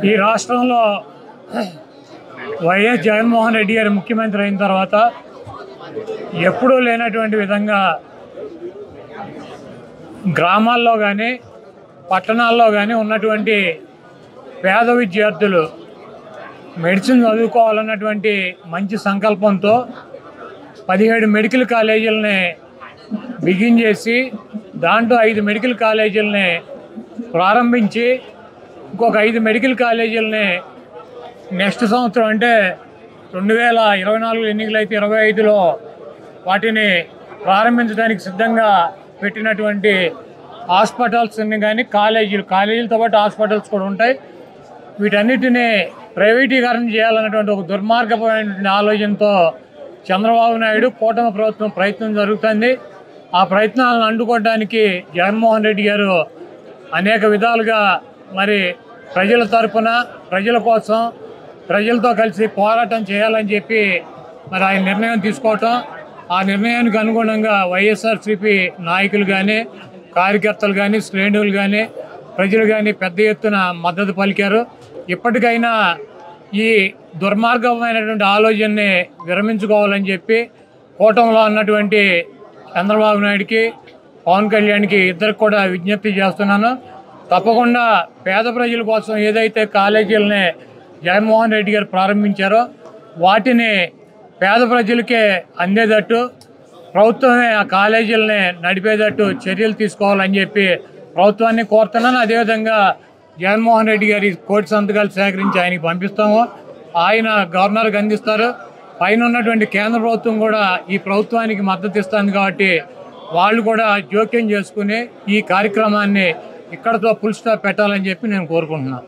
ఈ రాష్ట్రంలో వైఎస్ జగన్మోహన్ రెడ్డి గారు ముఖ్యమంత్రి అయిన తర్వాత ఎప్పుడూ లేనటువంటి విధంగా గ్రామాల్లో కానీ పట్టణాల్లో కానీ ఉన్నటువంటి పేద విద్యార్థులు మెడిసిన్ చదువుకోవాలన్నటువంటి మంచి సంకల్పంతో 17 మెడికల్ కాలేజీలని బిగించేసి దాంట్లో 5 మెడికల్ కాలేజీలని ప్రారంభించి ఇంకొక 5 మెడికల్ కాలేజీలని నెక్స్ట్ సంవత్సరం అంటే 2024 ఎన్నికలు అయితే 25లో వాటిని ప్రారంభించడానికి సిద్ధంగా పెట్టినటువంటి హాస్పిటల్స్ని కానీ కాలేజీలతో పాటు హాస్పిటల్స్ కూడా ఉంటాయి. వీటన్నిటినీ ప్రైవేటీకరణ చేయాలన్నటువంటి ఒక దుర్మార్గమైనటువంటి ఆలోచనతో చంద్రబాబు నాయుడు కూటమి ప్రభుత్వం ప్రయత్నం జరుగుతుంది. ఆ ప్రయత్నాలను అడ్డుకోవడానికి జగన్మోహన్ రెడ్డి గారు అనేక విధాలుగా మరి ప్రజల తరపున ప్రజల కోసం ప్రజలతో కలిసి పోరాటం చేయాలని చెప్పి మరి ఆయన నిర్ణయం తీసుకోవటం, ఆ నిర్ణయానికి అనుగుణంగా వైఎస్ఆర్సీపీ నాయకులు కానీ కార్యకర్తలు కానీ శ్రేణులు కానీ ప్రజలు కానీ పెద్ద ఎత్తున మద్దతు పలికారు. ఇప్పటికైనా ఈ దుర్మార్గమైనటువంటి ఆలోచనని విరమించుకోవాలని చెప్పి కూటమిలో ఉన్నటువంటి చంద్రబాబు నాయుడికి పవన్ కళ్యాణ్కి ఇద్దరికి కూడా విజ్ఞప్తి చేస్తున్నాను. తప్పకుండా పేద ప్రజల కోసం ఏదైతే కాలేజీలని జగన్మోహన్ రెడ్డి గారు ప్రారంభించారో వాటిని పేద ప్రజలకే అందేటట్టు ప్రభుత్వమే ఆ కాలేజీలని నడిపేటట్టు చర్యలు తీసుకోవాలని చెప్పి ప్రభుత్వాన్ని కోరుతున్నాను. అదేవిధంగా జగన్మోహన్ రెడ్డి గారి కోటి సంతకాలు సేకరించి ఆయనకి పంపిస్తాము. ఆయన గవర్నర్కి అందిస్తారు. పైన ఉన్నటువంటి కేంద్ర ప్రభుత్వం కూడా ఈ ప్రభుత్వానికి మద్దతు ఇస్తుంది కాబట్టి వాళ్ళు కూడా జోక్యం చేసుకుని ఈ కార్యక్రమాన్ని ఇక్కడతో ఫుల్ స్టాప్ పెట్టాలని చెప్పి నేను కోరుకుంటున్నాను.